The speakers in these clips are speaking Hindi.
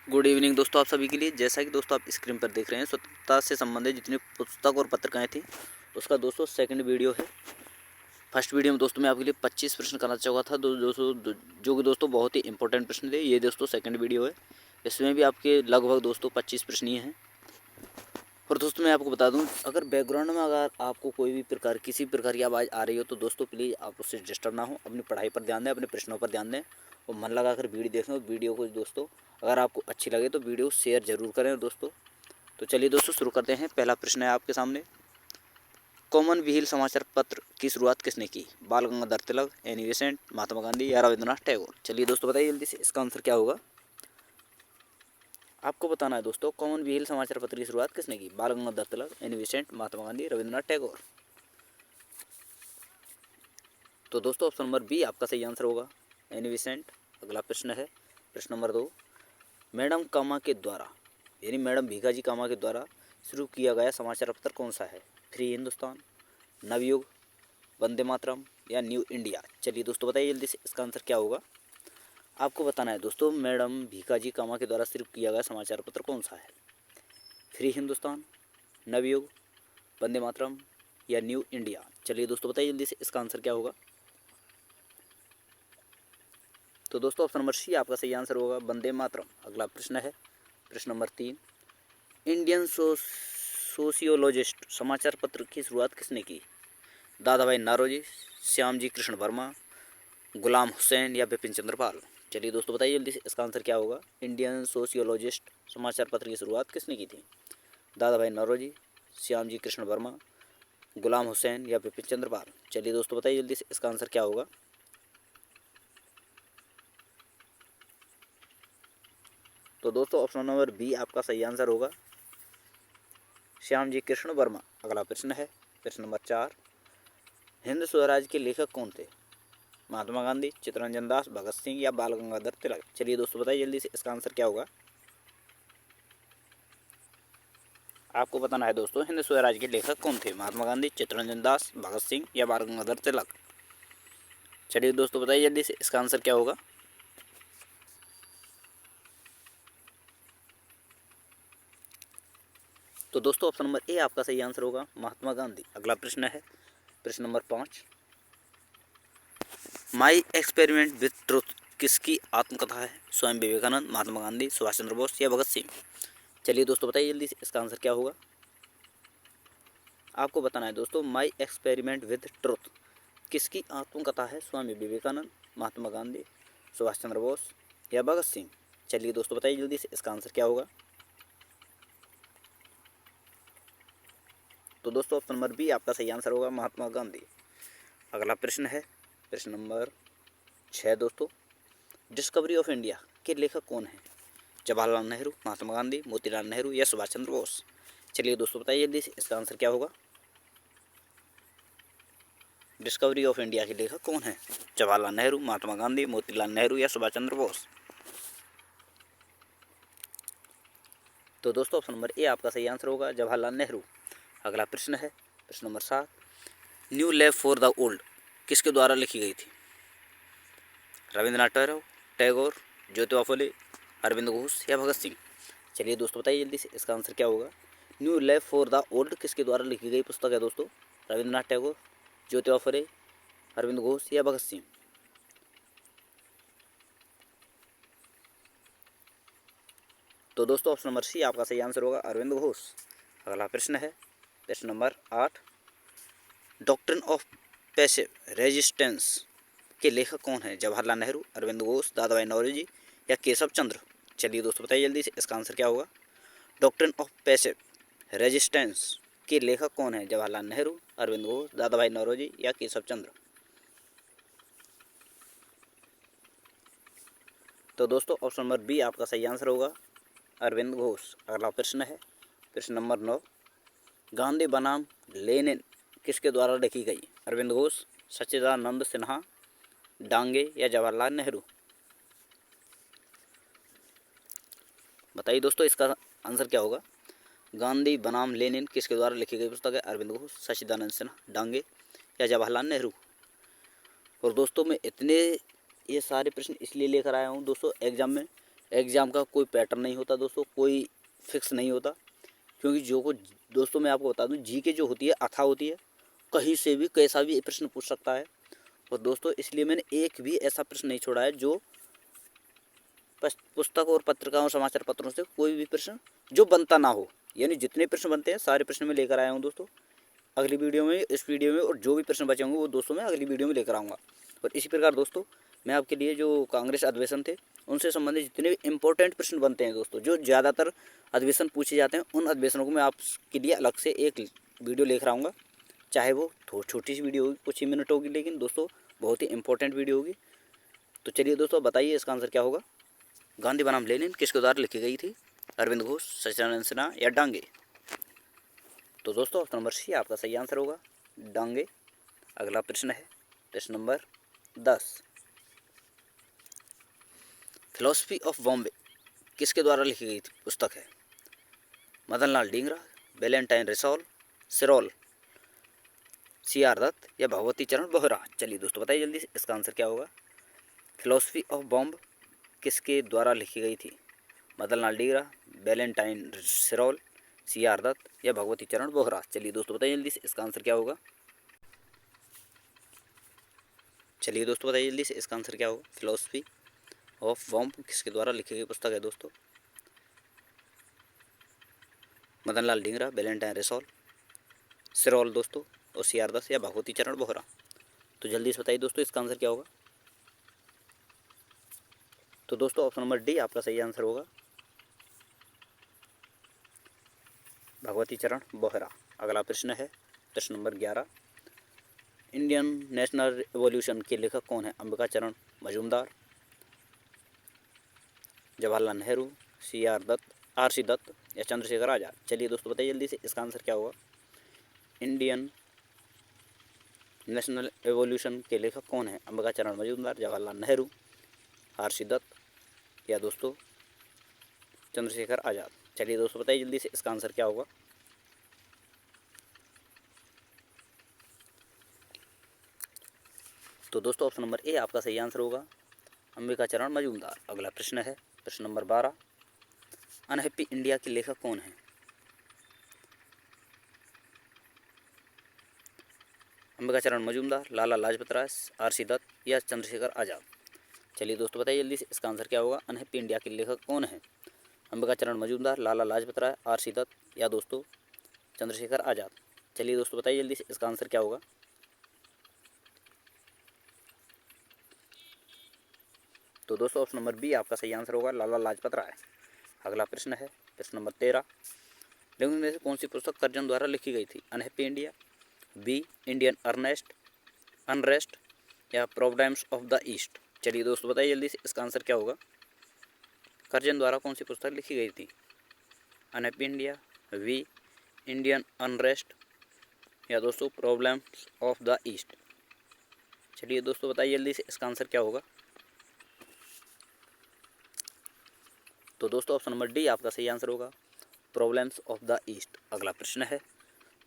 गुड इवनिंग दोस्तों, आप सभी के लिए। जैसा कि दोस्तों आप स्क्रीन पर देख रहे हैं, स्वतंत्रता से संबंधित जितनी पुस्तक और पत्रिकाएं थी उसका दोस्तों सेकंड वीडियो है। फर्स्ट वीडियो में दोस्तों मैं आपके लिए 25 प्रश्न करना चाहा था जो कि दोस्तों बहुत ही इंपॉर्टेंट प्रश्न थे। ये दोस्तों सेकंड वीडियो है, इसमें भी आपके लगभग दोस्तों 25 प्रश्न ही हैं। और दोस्तों मैं आपको बता दूं, अगर बैकग्राउंड में अगर आपको कोई भी प्रकार किसी प्रकार की आवाज़ आ रही हो तो दोस्तों प्लीज़ आप उससे डिस्टर्ब ना हो, अपनी पढ़ाई पर ध्यान दें, अपने प्रश्नों पर ध्यान दें और मन लगाकर वीडियो देखें। और वीडियो को दोस्तों अगर आपको अच्छी लगे तो वीडियो शेयर ज़रूर करें दोस्तों। तो चलिए दोस्तों शुरू करते हैं। पहला प्रश्न है आपके सामने, कॉमनवेल्थ समाचार पत्र की शुरुआत किसने की? बाल गंगाधर तिलक, एनी बेसेंट, महात्मा गांधी या रविंद्रनाथ टैगोर? चलिए दोस्तों बताइए जल्दी से, इसका आंसर क्या होगा? आपको बताना है दोस्तों, कॉमनवेल्थ समाचार पत्र की शुरुआत किसने की? बाल गंगाधर तिलक, एनी बेसेंट, महात्मा गांधी, रविंद्रनाथ टैगोर? तो दोस्तों ऑप्शन नंबर बी आपका सही आंसर होगा, एनी बेसेंट। अगला प्रश्न है प्रश्न नंबर 2, मैडम कामा के द्वारा यानी मैडम भीखाजी कामा के द्वारा शुरू किया गया समाचार पत्र कौन सा है? फ्री हिंदुस्तान, नवयुग, वंदे मातरम या न्यू इंडिया? चलिए दोस्तों बताइए जल्दी से, इसका आंसर क्या होगा? आपको बताना है दोस्तों, मैडम भीखाजी कामा के द्वारा शुरू किया गया समाचार पत्र कौन सा है? फ्री हिंदुस्तान, नवयुग, वंदे मातरम या न्यू इंडिया? चलिए दोस्तों बताइए जल्दी से, इसका आंसर क्या होगा? तो दोस्तों ऑप्शन नंबर सी आपका सही आंसर होगा, वंदे मातरम। अगला प्रश्न है प्रश्न नंबर 3, इंडियन सोशियोलॉजिस्ट समाचार पत्र की शुरुआत किसने की? दादा भाई नौरोजी, श्याम जी कृष्ण वर्मा, गुलाम हुसैन या बिपिन चंद्र पाल? चलिए दोस्तों बताइए जल्दी से, इसका आंसर क्या होगा? इंडियन सोशियोलॉजिस्ट समाचार पत्र की शुरुआत किसने की थी? दादा भाई नौरोजी, श्याम जी कृष्ण वर्मा, गुलाम हुसैन या बिपिन चंद्र पाल? चलिए दोस्तों बताइए जल्दी से, इसका आंसर क्या होगा? तो दोस्तों ऑप्शन नंबर बी आपका सही आंसर होगा, श्याम जी कृष्ण वर्मा। अगला प्रश्न है प्रश्न नंबर 4, हिंद स्वराज के लेखक कौन थे? महात्मा गांधी, चित्तरंजन दास, भगत सिंह या बाल गंगाधर तिलक? चलिए दोस्तों बताइए जल्दी से, इसका आंसर क्या होगा? आपको बताना है दोस्तों, हिंद स्वराज के लेखक कौन थे? महात्मा गांधी, चित्तरंजन दास, भगत सिंह या बाल गंगाधर तिलक? चलिए दोस्तों बताइए जल्दी से, इसका आंसर क्या होगा? तो दोस्तों ऑप्शन नंबर ए आपका सही आंसर होगा, महात्मा गांधी। अगला प्रश्न है प्रश्न number 5, my experiment with truth किसकी आत्मकथा है? स्वामी विवेकानंद, महात्मा गांधी, सुभाष चंद्र बोस या भगत सिंह? चलिए दोस्तों बताइए जल्दी से, इसका आंसर क्या होगा? आपको बताना है दोस्तों, माई एक्सपेरिमेंट विथ ट्रुथ किसकी आत्मकथा है? स्वामी विवेकानंद, महात्मा गांधी, सुभाष चंद्र बोस या भगत सिंह? चलिए दोस्तों बताइए जल्दी से, इसका आंसर क्या होगा? तो दोस्तों ऑप्शन नंबर बी आपका सही आंसर होगा, महात्मा गांधी। अगला प्रश्न है प्रश्न नंबर 6 दोस्तों, डिस्कवरी ऑफ इंडिया के लेखक कौन हैं? जवाहरलाल नेहरू, महात्मा गांधी, मोतीलाल नेहरू या सुभाष चंद्र बोस? चलिए दोस्तों बताइए जल्दी से, इसका आंसर क्या होगा? डिस्कवरी ऑफ इंडिया के लेखक कौन हैं? जवाहरलाल नेहरू, महात्मा गांधी, मोतीलाल नेहरू या सुभाष चंद्र बोस? तो दोस्तों ऑप्शन नंबर ए आपका सही आंसर होगा, जवाहरलाल नेहरू। अगला प्रश्न है प्रश्न number 7, new lab for the old किसके द्वारा लिखी गई थी? रविंद्रनाथ टैगोर, ज्योतिबा फुले, अरविंद घोष या भगत सिंह? चलिए दोस्तों बताइए जल्दी से, इसका आंसर क्या होगा? New lab for the old किसके द्वारा लिखी गई पुस्तक है दोस्तों? रविंद्रनाथ टैगोर, ज्योतिबा फुले, अरविंद घोष या भगत सिंह? तो दोस्तों ऑप्शन नंबर सी आपका सही आंसर होगा, अरविंद घोष। अगला प्रश्न है प्रश्न number 8, doctrine of passive resistance के लेखक कौन है? जवाहरलाल नेहरू, अरविंद घोष, दादा भाई नौरोजी या केशव चंद्र? चलिए दोस्तों बताइए जल्दी से, इसका आंसर क्या होगा? डॉक्ट्रिन ऑफ पैसिव रेजिस्टेंस के लेखक कौन है? जवाहरलाल नेहरू, अरविंद घोष, दादा भाई नौरोजी या केशव चंद्र? तो दोस्तों ऑप्शन नंबर बी आपका सही आंसर होगा, अरविंद घोष। अगला प्रश्न है प्रश्न नंबर 9, गांधी बनाम लेनिन किसके द्वारा लिखी गई? अरविंद घोष, सच्चिदानंद सिन्हा, डांगे या जवाहरलाल नेहरू? बताइए दोस्तों, इसका आंसर क्या होगा? गांधी बनाम लेनिन किसके द्वारा लिखी गई पुस्तक है? अरविंद घोष, सच्चिदानंद सिन्हा, डांगे या जवाहरलाल नेहरू? और दोस्तों मैं इतने ये सारे प्रश्न इसलिए लेकर आया हूँ दोस्तों एग्जाम में, एग्ज़ाम का कोई पैटर्न नहीं होता दोस्तों, कोई फिक्स नहीं होता। क्योंकि दोस्तों मैं आपको बता दूं, जीके जो होती है अथाह होती है, कहीं से भी कैसा भी प्रश्न पूछ सकता है। और दोस्तों इसलिए मैंने एक भी ऐसा प्रश्न नहीं छोड़ा है जो पुस्तक और पत्रिकाओं समाचार पत्रों से कोई भी प्रश्न जो बनता ना हो। यानी जितने प्रश्न बनते हैं सारे प्रश्न मैं लेकर आया हूँ दोस्तों अगली वीडियो में, इस वीडियो में, और जो भी प्रश्न बचे होंगे वो दोस्तों मैं अगली वीडियो में लेकर आऊँगा। और इसी प्रकार दोस्तों मैं आपके लिए जो कांग्रेस अधिवेशन थे उनसे संबंधित जितने भी इंपॉर्टेंट प्रश्न बनते हैं दोस्तों, जो ज़्यादातर अधिवेशन पूछे जाते हैं, उन अधिवेशनों को मैं आपके लिए अलग से एक वीडियो लेकर आऊँगा। चाहे वो छोटी सी वीडियो होगी, कुछ ही मिनट होगी, लेकिन दोस्तों बहुत ही इंपॉर्टेंट वीडियो होगी। तो चलिए दोस्तों बताइए इसका आंसर क्या होगा। गांधी बनाम लेनिन किसके द्वारा लिखी गई थी? अरविंद घोष, सच्चिदानंद सिन्हा या डांगे? तो दोस्तों ऑप्शन नंबर सी आपका सही आंसर होगा, डांगे। अगला प्रश्न है प्रश्न नंबर 10। फिलॉसफी ऑफ बॉम्बे किसके द्वारा लिखी गई थी पुस्तक है? Madan Lal Dingra, Valentine Ri Sol, सिरोल, CR. Dutt या भगवती चरण बोहरा? चलिए दोस्तों बताइए जल्दी से इसका आंसर क्या होगा। फिलॉसफी ऑफ बॉम्ब किसके द्वारा लिखी गई थी? Madan Lal Dingra, Valentine सिरोल, CR. दत्त या भगवती चरण बोहरा? चलिए दोस्तों बताइए जल्दी से इसका आंसर क्या होगा। चलिए दोस्तों बताइए जल्दी से इसका आंसर क्या होगा। फिलॉसफी ऑफ बॉम्ब किसके द्वारा लिखी गई पुस्तक है दोस्तों? मदन लाल डींगरा, वैलेंटाइन रिसोल, सिरोल दोस्तों, और सी.आर. दत्त या भगवती चरण बोहरा? तो जल्दी से बताइए दोस्तों इसका आंसर क्या होगा। तो दोस्तों ऑप्शन नंबर डी आपका सही आंसर होगा, भगवती चरण बोहरा। अगला प्रश्न है प्रश्न नंबर 11। इंडियन नेशनल रिवॉल्यूशन के लेखक कौन है? अंबिका चरण मजूमदार, जवाहरलाल नेहरू, सी.आर. दत्त, आर.सी. दत्त या चंद्रशेखर आज़ाद? चलिए दोस्तों बताइए जल्दी से इसका आंसर क्या होगा। इंडियन नेशनल रिवॉल्यूशन के लेखक कौन है? अंबिका चरण मजूमदार, जवाहरलाल नेहरू, आर.सी. दत्त या दोस्तों चंद्रशेखर आज़ाद? चलिए दोस्तों बताइए जल्दी से इसका आंसर क्या होगा। तो दोस्तों ऑप्शन नंबर ए आपका सही आंसर होगा, अंबिका चरण मजूमदार। अगला प्रश्न है प्रश्न नंबर 12। अनहैप्पी इंडिया के लेखक कौन है? अंबिका चरण मजूमदार, लाला लाजपत राय, आर.सी. दत्त या चंद्रशेखर आज़ाद? चलिए दोस्तों बताइए जल्दी से इसका आंसर क्या होगा। अनहैप्पी इंडिया के लेखक कौन है? अंबिका चरण मजूमदार, लाला लाजपत राय, आर.सी. दत्त या दोस्तों चंद्रशेखर आज़ाद? चलिए दोस्तों बताइए जल्दी से इसका आंसर क्या होगा। तो दोस्तों ऑप्शन नंबर बी आपका सही आंसर होगा, लाला लाजपत राय। अगला प्रश्न है प्रश्न नंबर 13। निम्न में से कौन सी पुस्तक कर्जन द्वारा लिखी गई थी? Unhappy India, B Indian unrest या प्रॉब्लम्स ऑफ द ईस्ट? चलिए दोस्तों बताइए जल्दी से इसका आंसर क्या होगा। कर्जन द्वारा कौन सी पुस्तक लिखी गई थी? Unhappy India, B Indian unrest या दोस्तों प्रॉब्लम्स ऑफ द ईस्ट? चलिए दोस्तों बताइए जल्दी से इसका आंसर क्या होगा। तो दोस्तों ऑप्शन नंबर डी आपका सही आंसर होगा, प्रॉब्लम्स ऑफ द ईस्ट। अगला प्रश्न है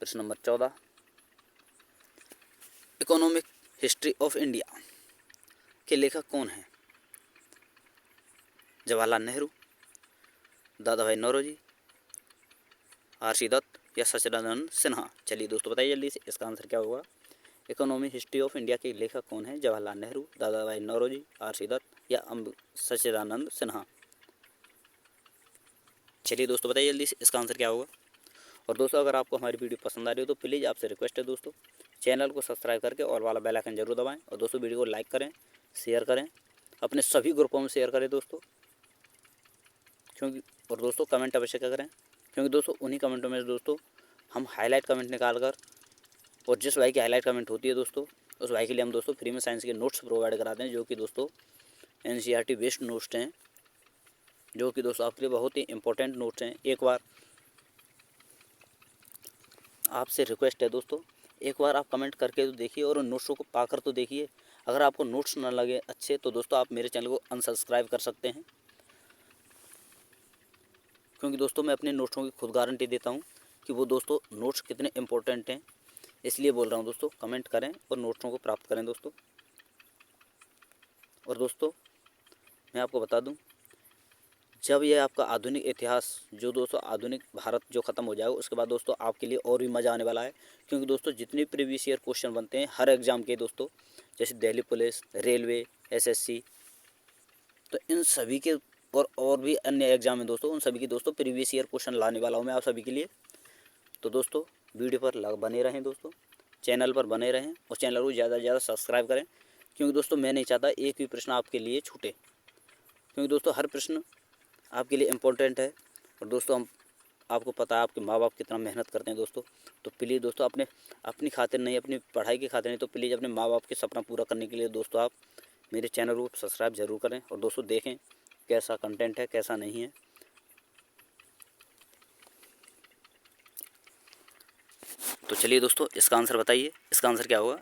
प्रश्न number 14। Economic history of India के लेखक कौन हैं? जवाहरलाल नेहरू, दादा भाई नौरोजी, आर.सी. दत्त या सच्चिदानंद सिन्हा? चलिए दोस्तों बताइए जल्दी से इसका आंसर क्या होगा। इकोनॉमिक हिस्ट्री ऑफ इंडिया के लेखक कौन हैं? जवाहरलाल नेहरू, दादा भाई नौरोजी, आर.सी. दत्त या सच्चिदानंद सिन्हा? चलिए दोस्तों बताइए जल्दी से इसका आंसर क्या होगा। और दोस्तों अगर आपको हमारी वीडियो पसंद आ रही हो तो प्लीज़ आपसे रिक्वेस्ट है दोस्तों, चैनल को सब्सक्राइब करके और वाला बेल आइकन जरूर दबाएं। और दोस्तों वीडियो को लाइक करें, शेयर करें, अपने सभी ग्रुपों में शेयर करें दोस्तों, क्योंकि और दोस्तों कमेंट अवश्य करें, क्योंकि दोस्तों उन्हीं कमेंटों में दोस्तों हम हाईलाइट कमेंट निकाल कर, और जिस भाई की हाईलाइट कमेंट होती है दोस्तों उस भाई के लिए हम दोस्तों फ्री में साइंस के नोट्स प्रोवाइड कराते हैं, जो कि दोस्तों NCERT बेस्ड नोट्स हैं, जो कि दोस्तों आपके लिए बहुत ही इंपॉर्टेंट नोट्स हैं। एक बार आपसे रिक्वेस्ट है दोस्तों, एक बार आप कमेंट करके तो देखिए और उन नोट्सों को पाकर तो देखिए। अगर आपको नोट्स ना लगे अच्छे तो दोस्तों आप मेरे चैनल को अनसब्सक्राइब कर सकते हैं, क्योंकि दोस्तों मैं अपने नोट्सों की खुद गारंटी देता हूं कि वो दोस्तों नोट्स कितने इंपॉर्टेंट हैं। इसलिए बोल रहा हूं दोस्तों, कमेंट करें और नोट्सों को प्राप्त करें दोस्तों। और दोस्तों मैं आपको बता दूं जब ये आपका आधुनिक इतिहास जो दोस्तों आधुनिक भारत जो ख़त्म हो जाएगा उसके बाद दोस्तों आपके लिए और भी मज़ा आने वाला है, क्योंकि दोस्तों जितने प्रीवियस ईयर क्वेश्चन बनते हैं हर एग्ज़ाम के दोस्तों, जैसे दिल्ली पुलिस, रेलवे, एसएससी, तो इन सभी के और भी अन्य एग्जाम हैं दोस्तों, उन सभी की दोस्तों प्रीवियस ईयर क्वेश्चन लाने वाला हूँ मैं आप सभी के लिए। तो दोस्तों वीडियो पर बने रहें दोस्तों, चैनल पर बने रहें और चैनल को ज़्यादा से ज़्यादा सब्सक्राइब करें, क्योंकि दोस्तों मैं नहीं चाहता एक भी प्रश्न आपके लिए छूटे, क्योंकि दोस्तों हर प्रश्न आपके लिए इम्पोर्टेंट है। और दोस्तों हम आपको पता है आपके माँ बाप कितना मेहनत करते हैं दोस्तों, तो प्लीज़ दोस्तों अपनी खातिर नहीं, अपनी पढ़ाई की खातिर नहीं, तो प्लीज़ अपने माँ बाप के सपना पूरा करने के लिए दोस्तों आप मेरे चैनल को सब्सक्राइब ज़रूर करें और दोस्तों देखें कैसा कंटेंट है कैसा नहीं है। तो चलिए दोस्तों इसका आंसर बताइए, इसका आंसर क्या होगा?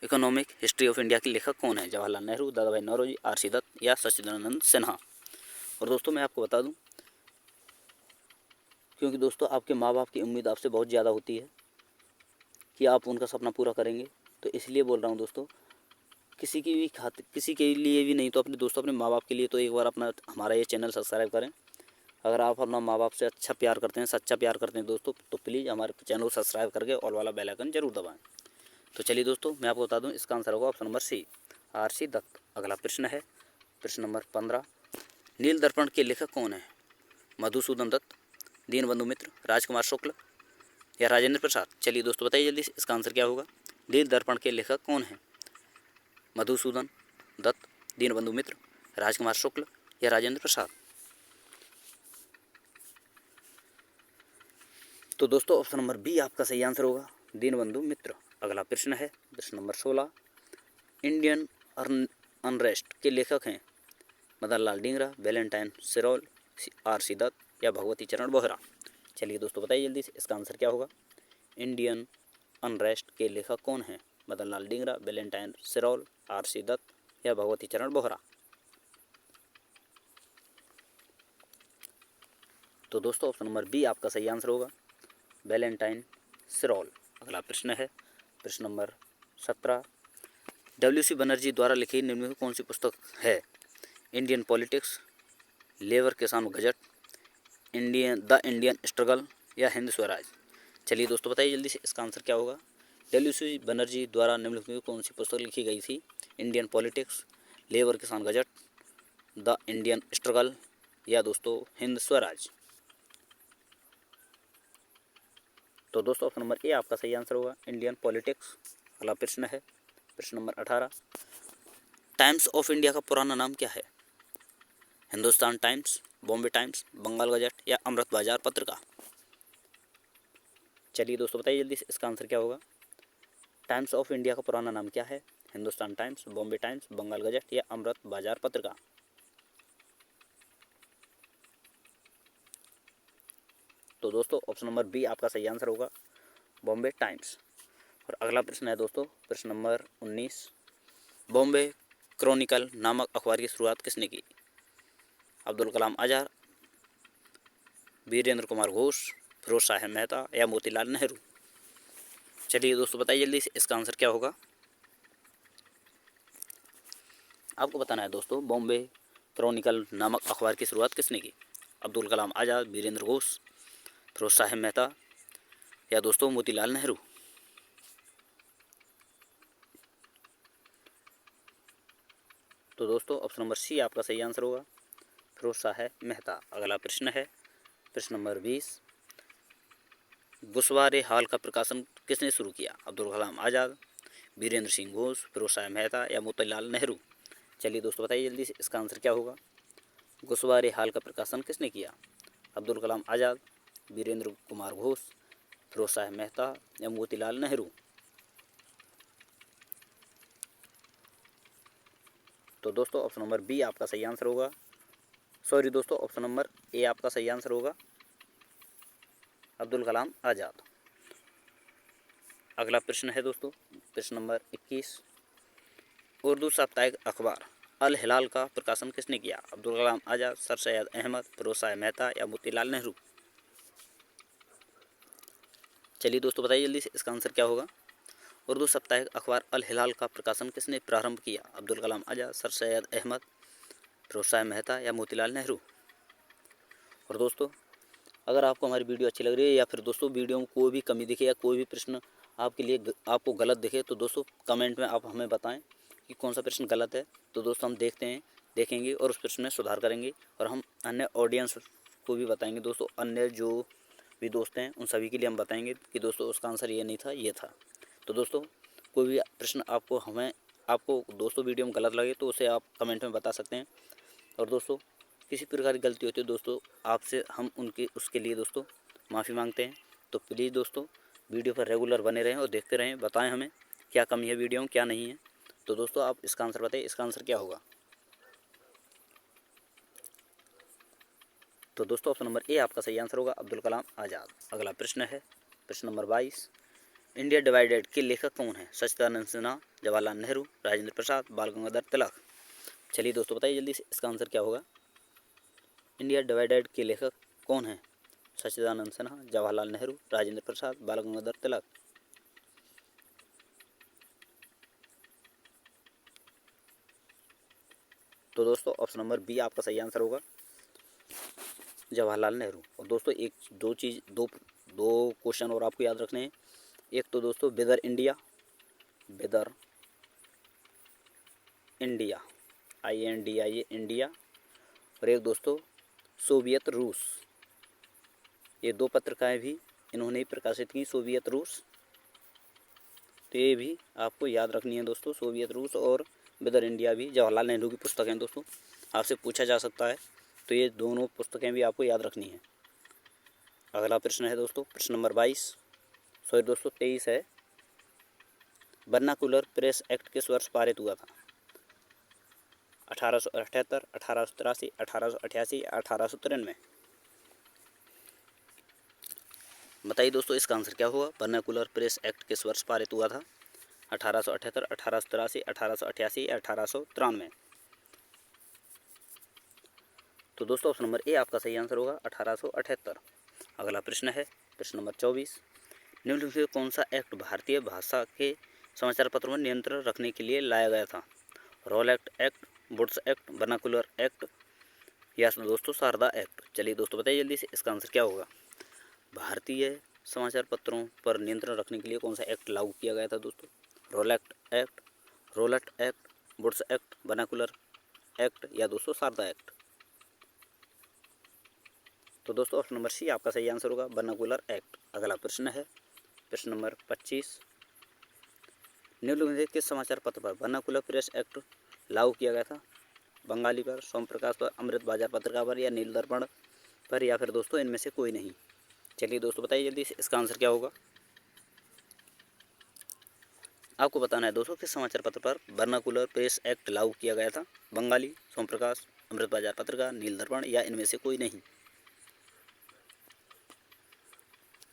इकोनॉमिक हिस्ट्री ऑफ इंडिया के लेखक कौन है? जवाहरलाल नेहरू, दादा भाई नौरोजी, आर.सी. दत्त या सच्चिदानंद सिन्हा। और दोस्तों मैं आपको बता दूं, क्योंकि दोस्तों आपके माँ बाप की उम्मीद आपसे बहुत ज़्यादा होती है कि आप उनका सपना पूरा करेंगे, तो इसलिए बोल रहा हूँ दोस्तों, किसी के लिए भी नहीं तो अपने दोस्तों अपने माँ बाप के लिए तो एक बार अपना हमारा ये चैनल सब्सक्राइब करें। अगर आप अपना माँ बाप से अच्छा प्यार करते हैं, सच्चा प्यार करते हैं दोस्तों, तो प्लीज़ हमारे चैनल को सब्सक्राइब करके ऑल वाला बेल आइकन जरूर दबाएं। तो चलिए दोस्तों मैं आपको बता दूं, इसका आंसर होगा option number C, R C. Dutt. अगला प्रश्न है प्रश्न नंबर 15, नील दर्पण के लेखक कौन है? मधुसूदन दत्त, दीनबंधु मित्र, राजकुमार शुक्ल या राजेंद्र प्रसाद। चलिए दोस्तों बताइए जल्दी से, इसका आंसर क्या होगा? नील दर्पण के लेखक कौन है? मधुसूदन दत्त, दीनबंधु मित्र, राजकुमार शुक्ल या राजेंद्र प्रसाद। तो दोस्तों ऑप्शन नंबर बी आपका सही आंसर होगा, दीनबंधु मित्र। अगला प्रश्न है प्रश्न नंबर 16, इंडियन अनरेस्ट के लेखक हैं मदन लाल डींगरा, वैलेंटाइन सिरोल, आर.सी. दत्त या भगवती चरण बोहरा। चलिए दोस्तों बताइए जल्दी से, इसका आंसर क्या होगा? इंडियन अनरेस्ट के लेखक कौन हैं? Madan Lal Dingra, Valentine सिरोल, RC. दत्त या भगवती चरण बोहरा। तो दोस्तों ऑप्शन नंबर बी आपका सही आंसर होगा, वैलेंटाइन सिरोल। अगला प्रश्न है प्रश्न नंबर 17, W.C. बनर्जी द्वारा लिखी निम्नलिखित कौन सी पुस्तक है? इंडियन पॉलिटिक्स, लेबर किसान गजट, द इंडियन स्ट्रगल या हिंद स्वराज। चलिए दोस्तों बताइए जल्दी से, इसका आंसर क्या होगा? W.C. बनर्जी द्वारा निम्नलिखित कौन सी पुस्तक लिखी गई थी? इंडियन पॉलिटिक्स, लेबर किसान गजट, द इंडियन स्ट्रगल या दोस्तों हिंद स्वराज। तो दोस्तों ऑप्शन नंबर ए आपका सही आंसर होगा, इंडियन पॉलिटिक्स। अगला प्रश्न है प्रश्न नंबर 18, टाइम्स ऑफ इंडिया का पुराना नाम क्या है? Hindustan Times, Bombay Times, Bengal gazette या अमृत बाजार पत्रिका। चलिए दोस्तों बताइए जल्दी से, इसका आंसर क्या होगा? टाइम्स ऑफ इंडिया का पुराना नाम क्या है? Hindustan Times, Bombay Times, Bengal gazette या अमृत बाजार पत्रिका। तो दोस्तों ऑप्शन नंबर बी आपका सही आंसर होगा, बॉम्बे टाइम्स। और अगला प्रश्न है दोस्तों प्रश्न नंबर 19, बॉम्बे क्रॉनिकल नामक अखबार की शुरुआत किसने की? अब्दुल कलाम आज़ाद, वीरेंद्र कुमार घोष, फिरोज शाह मेहता या मोतीलाल नेहरू। चलिए दोस्तों बताइए जल्दी से, इसका आंसर क्या होगा? आपको बताना है दोस्तों, बॉम्बे क्रॉनिकल नामक अखबार की शुरुआत किसने की? अब्दुल कलाम आज़ाद, वीरेंद्र घोष, फिरोज शाह मेहता या दोस्तों मोतीलाल नेहरू। तो दोस्तों ऑप्शन नंबर सी आपका सही आंसर होगा, फिरोज शाह मेहता। अगला प्रश्न है प्रश्न नंबर 20, गुस्वारे हाल का प्रकाशन किसने शुरू किया? अब्दुल कलाम आज़ाद, वीरेंद्र सिंह घोष, फिरोज शाह मेहता या मोतीलाल नेहरू। चलिए दोस्तों बताइए जल्दी से, इसका आंसर क्या होगा? गुस्वारे हाल का प्रकाशन किसने किया? अब्दुल कलाम आज़ाद, वीरेंद्र कुमार घोष, फिरोज शाह मेहता या मोतीलाल नेहरू। तो दोस्तों ऑप्शन नंबर बी आपका सही आंसर होगा, सॉरी दोस्तों ऑप्शन नंबर ए आपका सही आंसर होगा, अब्दुल कलाम आज़ाद। अगला प्रश्न है दोस्तों प्रश्न नंबर 21, उर्दू साप्ताहिक अखबार अल हिलाल का प्रकाशन किसने किया? अब्दुल कलाम आज़ाद, सर सैयद अहमद, फिरोज शाह मेहता या मोतीलाल नेहरू। चलिए दोस्तों बताइए जल्दी से, इसका आंसर क्या होगा? उर्दू साप्ताहिक अखबार अल हिलाल का प्रकाशन किसने प्रारंभ किया? अब्दुल कलाम आज़ाद, सर सैयद अहमद, फिरोज शाह मेहता या मोतीलाल नेहरू। और दोस्तों अगर आपको हमारी वीडियो अच्छी लग रही है या फिर दोस्तों वीडियो में कोई भी कमी दिखे या कोई भी प्रश्न आपके लिए आपको गलत दिखे तो दोस्तों कमेंट में आप हमें बताएं कि कौन सा प्रश्न गलत है। तो दोस्तों हम देखेंगे और उस प्रश्न में सुधार करेंगे और हम अन्य ऑडियंस को भी बताएंगे। दोस्तों अन्य जो भी दोस्त हैं उन सभी के लिए हम बताएंगे कि दोस्तों उसका आंसर ये नहीं था, ये था। तो दोस्तों कोई भी प्रश्न आपको दोस्तों वीडियो में गलत लगे तो उसे आप कमेंट में बता सकते हैं। और दोस्तों किसी प्रकार की गलती होती है दोस्तों आपसे हम उसके लिए दोस्तों माफ़ी मांगते हैं। तो प्लीज़ दोस्तों वीडियो पर रेगुलर बने रहें और देखते रहें, बताएं हमें क्या कमी है वीडियो में क्या नहीं है। तो दोस्तों आप इसका आंसर बताइए, इसका आंसर क्या होगा। तो दोस्तों ऑप्शन नंबर ए आपका सही आंसर होगा, अब्दुल कलाम आज़ाद। अगला प्रश्न है प्रश्न नंबर 22, इंडिया डिवाइडेड के लेखक कौन है। सच्चिदानंद सिन्हा, जवाहरलाल नेहरू, राजेंद्र प्रसाद, बाल गंगाधर तिलक। चलिए दोस्तों बताइए जल्दी से इसका आंसर क्या होगा। इंडिया डिवाइडेड के लेखक कौन है। सच्चिदानंद सिन्हा, जवाहरलाल नेहरू, राजेंद्र प्रसाद, बाल गंगाधर तिलक। तो दोस्तों ऑप्शन नंबर बी आपका सही आंसर होगा, जवाहरलाल नेहरू। और दोस्तों दो क्वेश्चन और आपको याद रखने हैं। एक तो दोस्तों वेदर इंडिया INDIA इंडिया, और एक दोस्तों सोवियत रूस। ये दो पत्रिकाएं भी इन्होंने ही प्रकाशित की, सोवियत रूस। तो ये भी आपको याद रखनी है दोस्तों, सोवियत रूस और वेदर इंडिया भी जवाहरलाल नेहरू की पुस्तक हैं दोस्तों, आपसे पूछा जा सकता है। तो ये दोनों पुस्तकें भी आपको याद रखनी है। अगला प्रश्न है दोस्तों प्रश्न नंबर 23 है, वर्नाकुलर प्रेस एक्ट किस वर्ष पारित हुआ था। 1878, 1883, 1888 या 1893। बताइए दोस्तों इसका आंसर क्या होगा। वर्नाकुलर प्रेस एक्ट किस वर्ष पारित हुआ था। 1878, 1883, 1888 या 1893। तो दोस्तों ऑप्शन नंबर ए आपका सही आंसर होगा, 1878। अगला प्रश्न है प्रश्न नंबर 24, निम्नलिखित में कौन सा एक्ट भारतीय भाषा के समाचार पत्रों में नियंत्रण रखने के लिए लाया गया था। Rowlatt act, Woods act, vernacular act या दोस्तों शारदा एक्ट। चलिए दोस्तों बताइए जल्दी से इसका आंसर क्या होगा। भारतीय समाचार पत्रों पर नियंत्रण रखने के लिए कौन सा एक्ट लागू किया गया था दोस्तों। Rowlatt act, Woods act, vernacular act या दोस्तों शारदा एक्ट। तो दोस्तों ऑप्शन नंबर सी आपका सही आंसर होगा, वर्नाकुलर एक्ट। अगला प्रश्न है प्रश्न नंबर 25, निम्नलिखित किस समाचार पत्र पर वर्नाकुलर प्रेस एक्ट लागू किया गया था। बंगाली पर, सोम प्रकाश पर, अमृत बाजार पत्रिका पर या नील दर्पण पर या फिर दोस्तों इनमें से कोई नहीं। चलिए दोस्तों बताइए जल्दी से इसका आंसर क्या होगा। आपको बताना है दोस्तों किस समाचार पत्र पर वर्नाकुलर प्रेस एक्ट लागू किया गया था। बंगाली, सोम प्रकाश, अमृत बाजार पत्रिका, नील दर्पण या इनमें से कोई नहीं।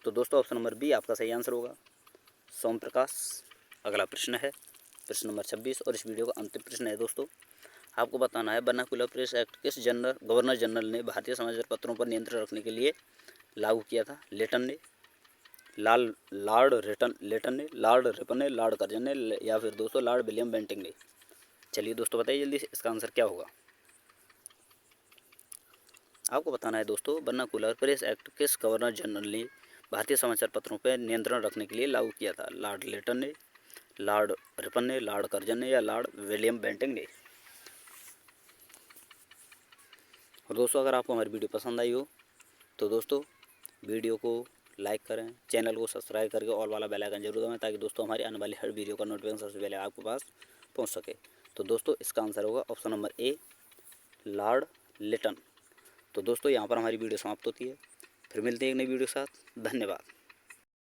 तो दोस्तों ऑप्शन नंबर बी आपका सही आंसर होगा, सोम प्रकाश। अगला प्रश्न है प्रश्न नंबर 26 और इस वीडियो का अंतिम प्रश्न है दोस्तों, आपको बताना है वर्नाकुलर प्रेस एक्ट किस गवर्नर जनरल ने भारतीय समाचार पत्रों पर नियंत्रण रखने के लिए लागू किया था। लेटन ने, लॉर्ड रिपन ने, लॉर्ड कर्जन ने या फिर दोस्तों लॉर्ड विलियम बेंटिंग ने। चलिए दोस्तों बताइए जल्दी से इसका आंसर क्या होगा। आपको बताना है दोस्तों वर्नाकुलर प्रेस एक्ट किस गवर्नर जनरल ने भारतीय समाचार पत्रों पर नियंत्रण रखने के लिए लागू किया था। लॉर्ड लेटन ने, लॉर्ड रिपन ने, लॉर्ड कर्जन ने या लॉर्ड विलियम बेंटिंग ने। और दोस्तों अगर आपको हमारी वीडियो पसंद आई हो तो दोस्तों वीडियो को लाइक करें, चैनल को सब्सक्राइब करके ऑल वाला बेल आइकन जरूर दबाएं ताकि दोस्तों हमारी आने वाली हर वीडियो का नोटिफिकेशन सबसे पहले आपके पास पहुंच सके। तो दोस्तों इसका आंसर होगा option number A, lord Lytton. तो दोस्तों यहाँ पर हमारी वीडियो समाप्त होती है, फिर मिलते हैं एक नई वीडियो के साथ। धन्यवाद।